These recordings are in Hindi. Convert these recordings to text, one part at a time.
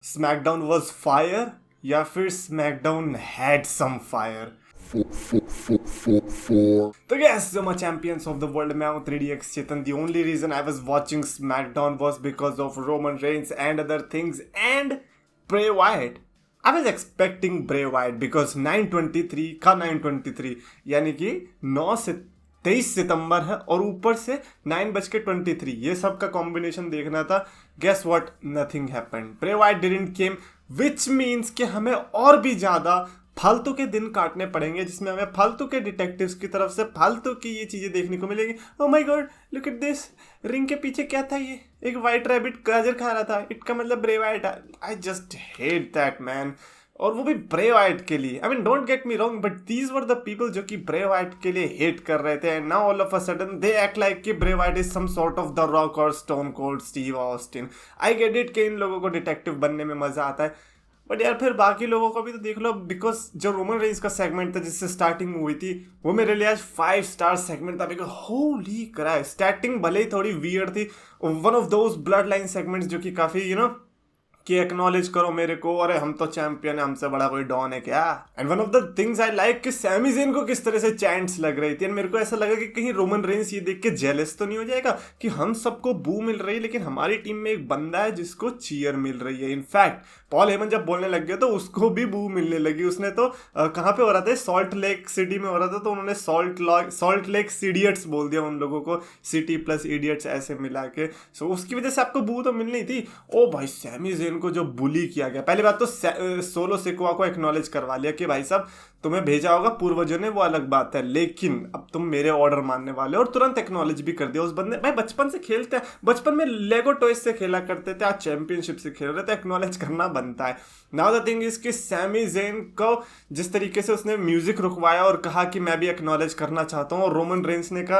स्मैकडाउन वॉज फायर या फिर स्मैकडाउन हैड सम फायर। तो यस जो मैं चैंपियंस ऑफ द वर्ल्ड मैं हूँ 3DX Chetan. The only reason I was watching SmackDown was because of Roman Reigns and other things and Bray Wyatt. I was expecting Bray Wyatt because 923 का 923 यानी कि 9 से 23 सितंबर है और ऊपर से 9:23 ये सब का कॉम्बिनेशन देखना था। Guess what, nothing happened. Bray Wyatt didn't came which means कि हमें और भी ज़्यादा फालतू के दिन काटने पड़ेंगे जिसमें हमें फालतू के डिटेक्टिव्स की तरफ से फालतू की ये चीज़ें देखने को मिलेगी। Oh my God, look at this, ring के पीछे क्या था? ये एक वाइट रैबिट गाजर खा रहा था, इसका मतलब ब्रे Wyatt. I just hate that man. और वो भी ब्रे वाइट के लिए। I mean don't get me wrong but these were the people जो कि ब्रे वाइट के लिए हेट कर रहे थे and now all of a sudden they act like कि Bray Wyatt is some sort of the Rock और Stone Cold Steve Austin. I get it कि इन लोगों को डिटेक्टिव बनने में मजा आता है बट यार फिर बाकी लोगों को भी तो देख लो। बिकॉज जो रोमन रेंस का सेगमेंट था जिससे स्टार्टिंग हुई थी वो मेरे लिए आज 5 स्टार सेगमेंट था। बिकॉज होली क्राइस्ट, स्टार्टिंग भले ही थोड़ी वियर्ड थी, one of those blood line segments जो कि काफी कि एक्नॉलेज करो मेरे को, अरे हम तो चैंपियन है, हमसे बड़ा कोई डॉन है क्या। And one of the things I like कि सैमी ज़ेन को किस तरह से चैंट्स लग रही थी एंड मेरे को ऐसा लगा कि कहीं रोमन रेंस ये देख के जेलस तो नहीं हो जाएगा कि हम सबको बू मिल रही है लेकिन हमारी टीम में एक बंदा है जिसको चीयर मिल रही है। इनफैक्ट पॉल हेमन जब बोलने लग गया तो उसको भी बू मिलने लगी। उसने तो कहाँ पे हो रहा था, सॉल्ट लेक सिटी में हो रहा था, तो उन्होंने सॉल्ट लेक सीडियट्स बोल दिया उन लोगों को, सिटी प्लस इडियट्स ऐसे मिला के। सो उसकी वजह से आपको बू तो मिलनी थी। ओ भाई, सैमी ज़ेन को जो बुली किया गया, पहली बात तो सोलो सिकोआ को एक्नॉलेज करवा लिया कि भाई साहब तुम्हें भेजा होगा पूर्वजों ने, वो अलग बात है, लेकिन अब तुम मेरे ऑर्डर मानने वाले हो। और तुरंत एक्नॉलेज भी कर दिया उस बंदे। भाई बचपन से खेलते हैं, बचपन में लेगो टॉयज से खेला करते थे, आज चैंपियनशिप से खेल रहे थे, एक्नॉलेज करना बनता है। नाउ द थिंग इज कि सैमी ज़ेन को जिस तरीके से उसने म्यूजिक रुकवाया और कहा कि मैं भी एक्नॉलेज करना चाहता हूँ, और रोमन रेंस ने कहा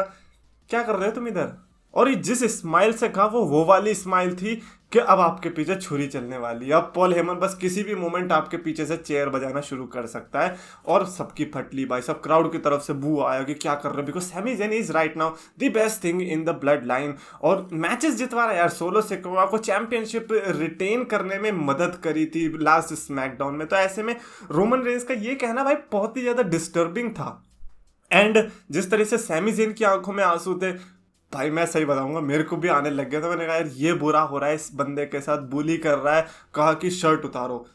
क्या कर रहे हो तुम इधर, और ये जिस स्माइल से कहा वो वाली स्माइल थी कि अब आपके पीछे छुरी चलने वाली है। अब पॉल हेमन बस किसी भी मोमेंट आपके पीछे से चेयर बजाना शुरू कर सकता है। और सबकी फटली भाई, सब क्राउड की तरफ से बू आया कि क्या कर रहे हो, because Sami Zayn is right now the best thing in the blood line और मैचेस जितवा रहा है यार। सोलो सिकोआ को चैंपियनशिप रिटेन करने में मदद करी थी लास्ट स्मैकडाउन में। तो ऐसे में रोमन रेंस का ये कहना भाई बहुत ही ज़्यादा डिस्टर्बिंग था। एंड जिस तरह से सैमी ज़ेन की आंखों में आंसू थे भाई, मैं सही बताऊंगा मेरे को भी आने लग गया था। मैंने कहा यार ये बुरा हो रहा है, इस बंदे के साथ बुली कर रहा है, कहा कि शर्ट उतारो।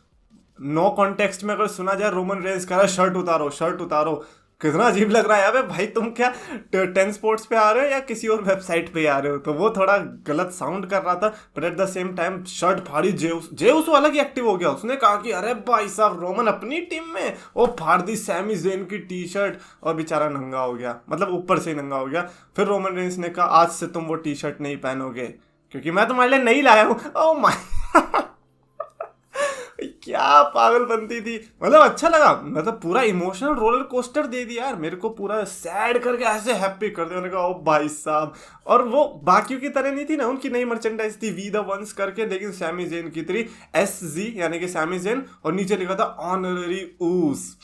नो कॉन्टेक्स्ट में अगर सुना जाए रोमन रेंस कह रहा है शर्ट उतारो शर्ट उतारो, कितना अजीब लग रहा है यार। भाई तुम क्या 10 स्पोर्ट्स पे आ रहे हो या किसी और वेबसाइट पे आ रहे हो? तो वो थोड़ा गलत साउंड कर रहा था but at the same time shirt फाड़ी। जेउस अलग ही एक्टिव हो गया, उसने कहा कि अरे भाई साहब रोमन अपनी टीम में, वो फाड़ दी सैमी ज़ेन की टी शर्ट और बेचारा नंगा हो गया, मतलब ऊपर से ही नंगा हो गया। फिर रोमन रेंस ने कहा आज से तुम वो टी शर्ट नहीं पहनोगे क्योंकि मैं तुम्हारे लिए नहीं लाया हूँ। ओह माय क्या पागल बनती थी, मतलब अच्छा लगा, मतलब पूरा इमोशनल रोलर कोस्टर दे दिया यार मेरे को, पूरा सैड करके ऐसे हैप्पी कर दिया। उन्होंने कहा ओ भाई साहब। और वो बाकियों की तरह नहीं थी ना, उनकी नई मर्चेंडाइज थी वी द वंस करके, लेकिन सैमी ज़ेन की थी SZ यानी कि सैमी ज़ेन और नीचे लिखा था ऑनररी ऊस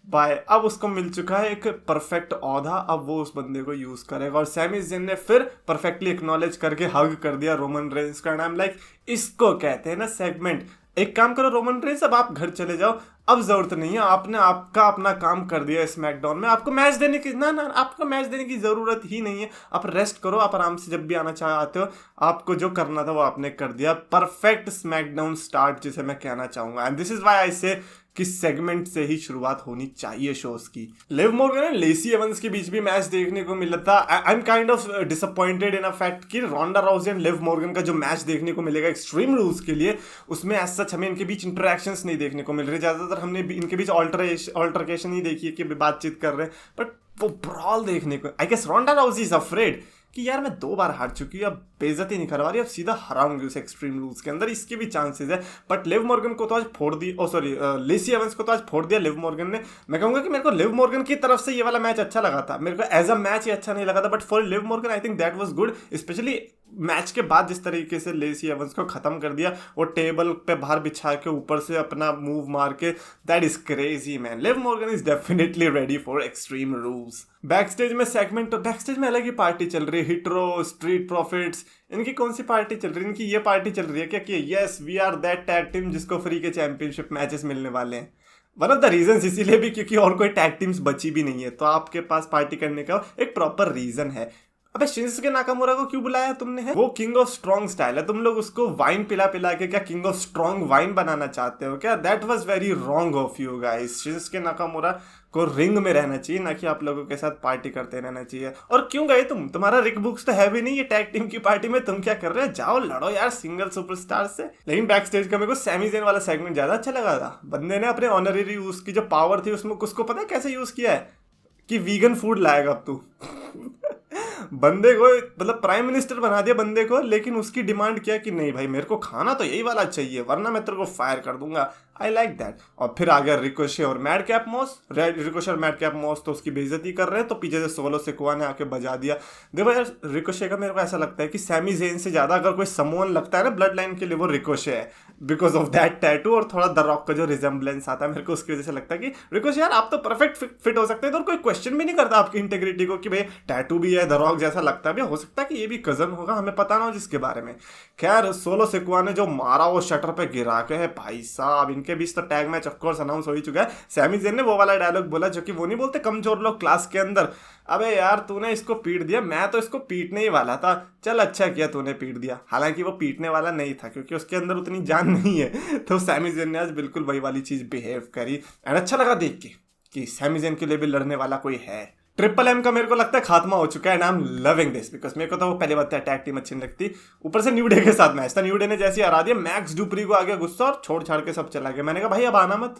बाय। अब उसको मिल चुका है एक परफेक्ट औधा, अब वो उस बंदे को यूज करेगा। और सैमी ज़ेन ने फिर परफेक्टली एक्नॉलेज करके हग कर दिया रोमन रेंस का। नाम लाइक इसको कहते हैं ना सेगमेंट। एक काम करो रोमन रेंस, अब आप घर चले जाओ, अब जरूरत नहीं है, आपने आपका अपना काम कर दिया स्मैकडाउन में, आपको मैच देने की ना आपको मैच देने की जरूरत ही नहीं है। आप रेस्ट करो, आप आराम से जब भी आना चाहते हो, आपको जो करना था वो आपने कर दिया। परफेक्ट स्मैकडाउन स्टार्ट जिसे मैं कहना चाहूंगा and this is why I से कि सेगमेंट से ही शुरुआत होनी चाहिए शोज की। Liv Morgan and Lacey Evans के बीच भी मैच देखने को मिला था। I am kind of disappointed in a fact कि Ronda Rousey and Liv Morgan का जो मैच देखने को मिलेगा एक्सट्रीम रूल्स के लिए, उसमें एज सच हमें इनके बीच इंटरेक्शंस नहीं देखने को मिल रहे। ज्यादातर हमने इनके बीच ऑल्टरकेशन ही देखी है कि बातचीत कर रहे हैं, बट वो ब्रॉल देखने को, I guess Ronda Rousey is afraid कि यार मैं 2 बार हार चुकी हूँ, अब बेइज्जती नहीं करवा रही, अब सीधा हराऊंगी उस एक्सट्रीम रूल्स के अंदर, इसके भी चांसेस है। बट लिव मॉर्गन को तो आज फोड़ दी, लेसी एवंस को तो आज फोड़ दिया लिव मॉर्गन ने। मैं कहूंगा कि मेरे को लिव मॉर्गन की तरफ से ये वाला मैच अच्छा लगा था, मेरे को एज अ मैच ही अच्छा नहीं लगा था, but for Liv Morgan I think that was good, specially match के बाद जिस तरीके से लेसी एवंस को खत्म कर दिया, वो टेबल पे बाहर बिछा के ऊपर से अपना मूव मार के, that is crazy man. Liv Morgan is definitely ready for extreme rules. Backstage में सेगमेंट, तो बैकस्टेज में अलग ही पार्टी चल रही है। हिटरो, स्ट्रीट प्रॉफिट्स, इनकी कौन सी पार्टी चल रही है? इनकी ये पार्टी चल रही है क्या कि yes we are that tag team जिसको फ्री के चैंपियनशिप मैचेस मिलने वाले हैं। वन ऑफ द रीजन इसीलिए भी क्योंकि और कोई टैग टीम्स बची भी नहीं है, तो आपके पास पार्टी करने का एक प्रॉपर रीजन है। अबे शिंसुके नाकामुरा को क्यों बुलाया तुमने? है वो किंग ऑफ स्ट्रॉन्ग स्टाइल है, तुम लोग उसको वाइन पिला पिला के क्या किंग ऑफ स्ट्रॉन्ग वाइन बनाना चाहते हो क्या? That was very wrong of you guys. Shinsuke Nakamura को रिंग में रहना चाहिए, ना कि आप लोगों के साथ पार्टी करते रहना चाहिए। और क्यों गए तुम? तुम्हारा रिक बुक्स तो है भी नहीं ये टैग टीम की पार्टी में, तुम क्या कर रहे हो? जाओ लड़ो यार सिंगल सुपरस्टार से। लेकिन बैक स्टेज का मेरे को सैमी ज़ेन वाला सेगमेंट ज्यादा अच्छा लगा था। बंदे ने अपने ऑनररी उसकी जो पावर थी उसमें उसको पता है कैसे यूज किया है कि वीगन फूड लाएगा अब तू। बंदे को मतलब प्राइम मिनिस्टर बना दिया बंदे को, लेकिन उसकी डिमांड क्या कि नहीं भाई मेरे को खाना तो यही वाला चाहिए वरना मैं तेरे को फायर कर दूंगा। I like that. और फिर आ गया रिकोशे और मैड कैप मॉस। रिकोशे और मैड कैप मॉस तो उसकी बेइज्जती कर रहे हैं, तो पीछे से सोलो सिकोआ ने आके बजा दिया। देखो यार रिकोशे का मेरे को ऐसा लगता है कि सैमी ज़ेन से ज्यादा अगर कोई समोन लगता है ना ब्लड लाइन के लिए, वो रिकोशे है, बिकॉज ऑफ दैट टैटू और थोड़ा द रॉक का जो रिजेम्बलेंस आता है मेरे को, उसकी वजह से लगता है कि रिकोशे यार आप तो परफेक्ट फिट हो सकते हैं। तो कोई क्वेश्चन भी नहीं करता आपकी इंटेग्रिटी को कि भाई टैटू भी है, द रॉक जैसा लगता है भी, हो सकता है कि ये भी कजन होगा, हमें पता ना हो जिसके बारे में। खैर सोलो सिकोआ ने जो मारा वो शटर पे गिरा के है भाई साहब, इनके बीच तो tag match of course announce हो ही चुका है। सैमी ज़ेन ने वो वाला डायलॉग बोला जो कि वो नहीं बोलते कमजोर लोग क्लास के अंदर, अबे यार तूने इसको पीट दिया, मैं तो इसको पीटने ही वाला था, चल अच्छा किया तूने पीट दिया। हालांकि वो पीटने वाला नहीं था क्योंकि उसके अंदर उतनी जान नहीं है। तो सैमी ज़ेन ने आज बिल्कुल वही वाली चीज बिहेव करी एंड अच्छा लगा देख के कि सैमी ज़ेन के लिए भी लड़ने वाला कोई है। ट्रिपल एम का मेरे को लगता है खात्मा हो चुका है and I am loving this because मेरे को तो वो पहले बात टैग टीम अच्छी नहीं लगती। ऊपर से न्यू डे के साथ मैच था, न्यू डे ने जैसे हरा दिया, मैक्स डुप्री को आ गया गुस्सा और छोड़ छाड़ के सब चला गया। मैंने कहा भाई अब आना मत,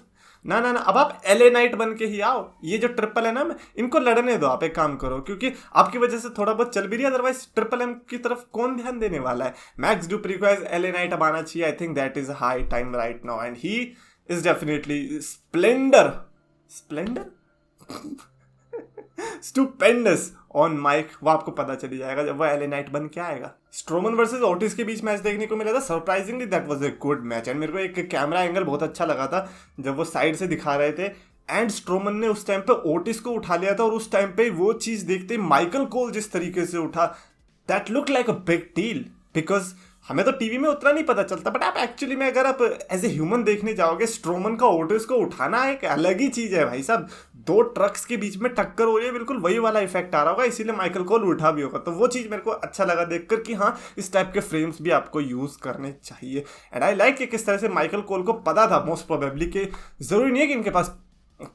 ना ना ना अब आप एलए नाइट बन के ही आओ। ये जो ट्रिपल है ना इनको लड़ने दो, आप एक काम करो क्योंकि आपकी वजह से थोड़ा बहुत चल भी रही है, अदरवाइज ट्रिपल एम की तरफ कौन ध्यान देने वाला है। मैक्स डुप्री को एज एलए नाइट अब आना चाहिए। I think that is high time right now and he is definitely splendour stupendous on mic. वो आपको पता चली जाएगा जब वो एलए नाइट बन के आएगा। स्ट्रोमन वर्सेस ओटिस के बीच मैच देखने को मिला था, surprisingly that was a good match and मेरे को एक कैमरा एंगल बहुत अच्छा लगा था जब वो साइड से दिखा रहे थे एंड स्ट्रोमन ने उस टाइम पे ओटिस को उठा लिया था और उस टाइम पे वो चीज देखते माइकल कोल जिस तरीके से उठा, that look like a big deal. Because हमें तो टीवी में उतना नहीं पता चलता, बट आप एक्चुअली में अगर आप एज ए ह्यूमन देखने जाओगे, स्ट्रोमन का ओटिस को उठाना एक अलग ही चीज है भाई साहब। दो ट्रक्स के बीच में टक्कर हो रही है, बिल्कुल वही वाला इफेक्ट आ रहा होगा, इसीलिए माइकल कोल उठा भी होगा। तो वो चीज मेरे को अच्छा लगा देखकर कि हाँ इस टाइप के फ्रेम्स भी आपको यूज करने चाहिए एंड आई लाइक कि किस तरह से माइकल कोल को पता था मोस्ट प्रोबेबली कि जरूरी नहीं है कि इनके पास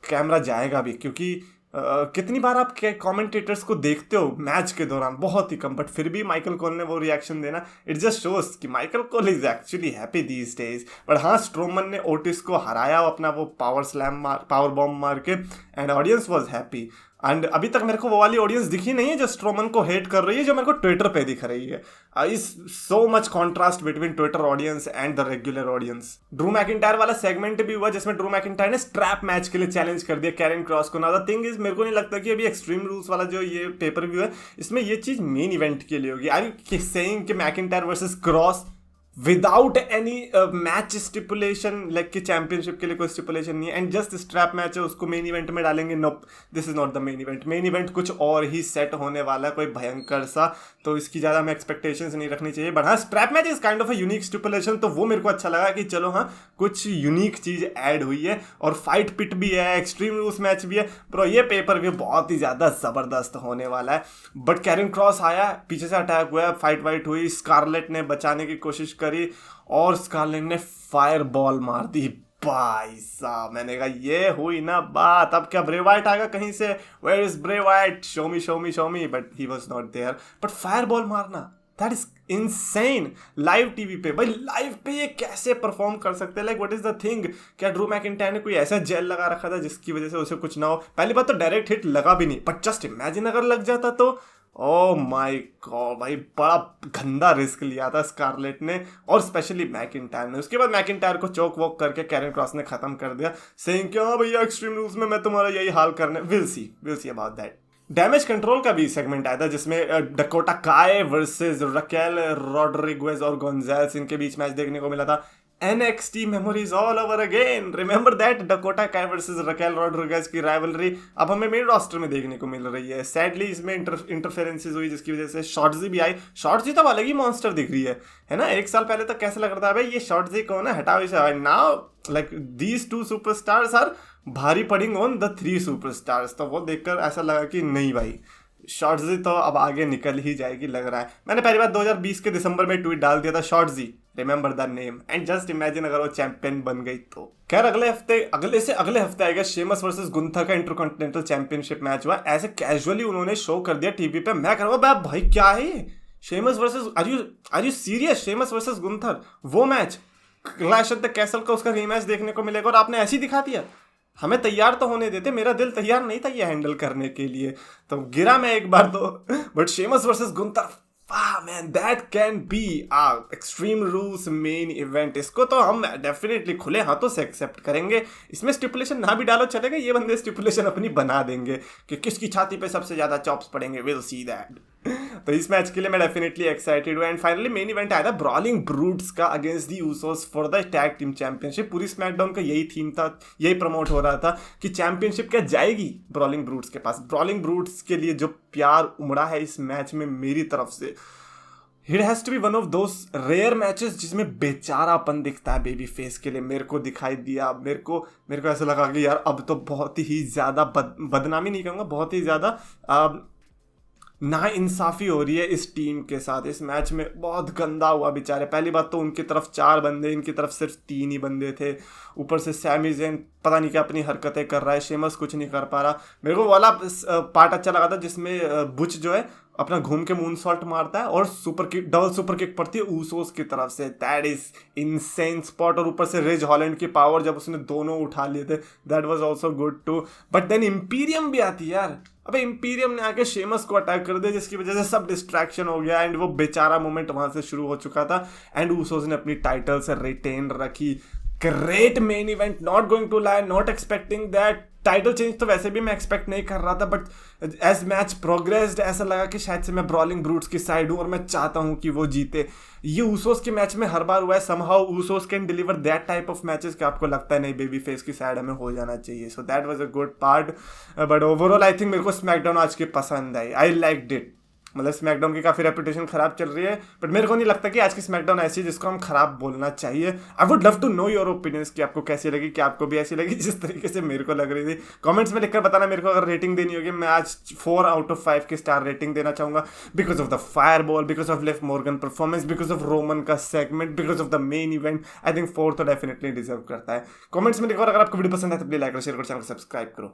कैमरा जाएगा भी, क्योंकि कितनी बार आप कमेंटेटर्स को देखते हो मैच के दौरान, बहुत ही कम, बट फिर भी माइकल कोल ने वो रिएक्शन देना, इट जस्ट शोज कि Michael Cole is actually happy these days. But हाँ स्ट्रोमन ने ओटिस को हराया अपना वो पावर बॉम्ब मार के and audience was happy. And अभी तक मेरे को वो वाली ऑडियंस दिखी नहीं है जो स्ट्रोमन को हेट कर रही है जो मेरे को ट्विटर पे दिख रही है। Is so much contrast between Twitter audience and the regular audience. Drew McIntyre वाला सेगमेंट भी हुआ जिसमें ड्रू मैकिंटायर ने स्ट्रैप मैच के लिए चैलेंज कर दिया कैरन क्रॉस को। ना द थिंग इज मेरे को नहीं लगता कि अभी एक्सट्रीम रूल्स वाला जो ये पेपर व्यू है इसमें ये चीज मेन इवेंट के लिए होगी। आई एम सेइंग कि McIntyre versus cross without any match stipulation, like कि चैंपियनशिप के लिए कोई स्टिपुलेशन नहीं है एंड जस्ट स्ट्रैप मैच है उसको मेन इवेंट में डालेंगे। No this is not the main event. Main event कुछ और ही सेट होने वाला है, कोई भयंकर सा, तो इसकी ज़्यादा हमें एक्सपेक्टेशंस नहीं रखनी चाहिए। बट हाँ strap match is kind of a unique stipulation, तो वो मेरे को अच्छा लगा कि चलो हाँ कुछ यूनिक चीज़ ऐड हुई है और फाइट पिट भी है, एक्सट्रीम रूल्स मैच भी है। ब्रो ये पेपर भी बहुत ही ज़्यादा ज़बरदस्त होने वाला है। बट कैरन क्रॉस आया, पीछे से अटैक हुआ, फाइट वाइट हुई, स्कारलेट ने बचाने की कोशिश करी और स्कारलेट ने फायर बॉल मार दी। भाई साहब मैंने कहा ये हुई ना बात, अब क्या ब्रे वाइट आएगा कहीं से, where is Bray Wyatt, show me, but he was not there. But fireball मारना that is insane live TV पे। भाई लाइव पे ये कैसे परफॉर्म कर सकते हैं, like what is the thing. क्या ड्रू मैकिंटायर ने कोई ऐसा जेल लगा रखा था जिसकी वजह से उसे कुछ ना हो? पहली बात तो डायरेक्ट हिट लगा भी नहीं, बट जस्ट इमेजिन अगर लग जाता तो ओ माय गॉड भाई बड़ा गंदा रिस्क लिया था स्कारलेट ने और स्पेशली मैकिंटायर ने। उसके बाद मैकिंटायर को चोक वोक करके कैरन क्रॉस ने खत्म कर दिया, सेइंग कि हाँ भैया एक्सट्रीम रूल्स में मैं तुम्हारा यही हाल करने, will see about that. Damage control का भी सेगमेंट आया था जिसमें डकोटा काय वर्सेस रकेल रॉड्रिगेज और गोंजाल्स, इनके बीच मैच देखने को मिला था। NXT memories all over again. Remember that Dakota Kai versus Raquel Rodriguez की राइवलरी अब हमें मेन रोस्टर में देखने को मिल रही है। सैडली इसमें इंटरफेरेंसेस हुई जिसकी वजह से शॉर्ट्जी भी आई। शॉर्ट्जी तो अलग ही मॉन्स्टर दिख रही है ना। एक साल पहले तो कैसा लग रहा था भाई ये शॉर्ट्जी कौन है, हटाओ इसे। Now like these two superstars are भारी पड़िंग ऑन द 3 सुपरस्टार्स। तो वो देखकर ऐसा लगा कि नहीं भाई शॉर्ट्जी तो अब आगे निकल ही जाएगी लग रहा है। मैंने पहली बार 2020 के दिसंबर में ट्वीट डाल दिया था Shotzi remember the name and just imagine अगर वो चैंपियन बन गई तो। खैर अगले हफ्ते आएगा शेमस वर्सेस गुंथर का इंटरकॉन्टिनेंटल चैंपियनशिप मैच हुआ। ऐसे कैजुअली उन्होंने शो कर दिया टीवी पे। मैं कर रहा भाई क्या है ये, Sheamus versus are you serious, Sheamus versus Gunther वो match Clash at the Castle का उसका रीमैच देखने को मिलेगा और आपने ऐसे ही दिखा दिया। हमें तैयार तो होने देते, मेरा दिल तैयार नहीं था ये हैंडल करने के लिए, तो गिरा मैं एक बार तो। But Sheamus versus Gunther man that can be extreme rules main event. इसको तो हम डेफिनेटली खुले हाथों से एक्सेप्ट करेंगे। इसमें स्टिपुलेशन ना भी डालो चलेगा, ये बंदे स्टिपुलेशन अपनी बना देंगे कि किसकी छाती पे सबसे ज्यादा चॉप्स पड़ेंगे, विल सी दैट। तो इस मैच के लिए मैं डेफिनेटली एक्साइटेड हूँ। एंड फाइनली मेन इवेंट आया था ब्रॉलिंग ब्रूट्स का against the Usos for the tag team championship. पूरी स्मैकडाउन का यही थीम था, यही प्रमोट हो रहा था कि चैंपियनशिप क्या जाएगी ब्रॉलिंग ब्रूट्स के पास। ब्रॉलिंग ब्रूट्स के लिए जो प्यार उमड़ा है इस मैच में मेरी तरफ से, it has to be one of those rare matches जिसमें बेचारापन दिखता है बेबी फेस के लिए। मेरे को दिखाई दिया, मेरे को ऐसा लगा कि यार अब तो बहुत ही ज़्यादा बदनामी नहीं कहूँगा, बहुत ही ज़्यादा ना इंसाफी हो रही है इस टीम के साथ। इस मैच में बहुत गंदा हुआ बेचारे। पहली बात तो उनकी तरफ 4 बंदे, इनकी तरफ सिर्फ 3 ही बंदे थे। ऊपर से सैमी ज़ेन पता नहीं क्या अपनी हरकतें कर रहा है, शेमस कुछ नहीं कर पा रहा। मेरे को वाला पार्ट अच्छा लगा था जिसमें बुच जो है अपना घूम के मून सॉल्ट मारता है और डबल सुपर किक पड़ती है ऊसोस की तरफ से। That is insane spot. और ऊपर से रिज हॉलैंड की पावर जब उसने दोनों उठा लिए थे, that was also good too. But then Imperium भी आती है यार। अबे इंपीरियम ने आके शेमस को अटैक कर दिया जिसकी वजह से सब डिस्ट्रैक्शन हो गया एंड वो बेचारा मोमेंट वहां से शुरू हो चुका था एंड ऊसोस ने अपनी टाइटल से रिटेन रखी। Great main event, not going to lie, not expecting that. Title change तो वैसे भी मैं एक्सपेक्ट नहीं कर रहा था, बट एज मैच प्रोग्रेस्ड ऐसा लगा कि शायद से मैं ब्रॉलिंग ब्रूट्स की साइड हूँ और मैं चाहता हूँ कि वो जीते। ये ऊसोस के मैच में हर बार हुआ है। Somehow Usos can deliver that type of matches कि आपको लगता है नहीं बेबी फेस की साइड हमें हो जाना चाहिए। So that was a good part. But overall I think मेरे को स्मैकडाउन आज की पसंद आई। I liked it. मतलब स्मैकडाउन की काफ़ी रेपुटेशन खराब चल रही है, बट मेरे को नहीं लगता कि आज की स्मैकडाउन ऐसी है जिसको हम खराब बोलना चाहिए। I would love to know your opinions कि आपको कैसी लगी, कि आपको भी ऐसी लगी जिस तरीके से मेरे को लग रही थी। कमेंट्स में लिखकर बताना मेरे को। अगर रेटिंग देनी होगी मैं आज 4 आउट ऑफ 5 की स्टार रेटिंग देना चाहूँगा, because of the fireball, because of Liv Morgan performance, because of Roman का segment, because of the main event. I think 4 तो डेफिनेटली डिजर्व करता है। कमेंट्स में लिखो। अगर आपको वीडियो पसंद है तो प्लीज लाइक और शेयर करो, चैनल को सब्सक्राइब करो।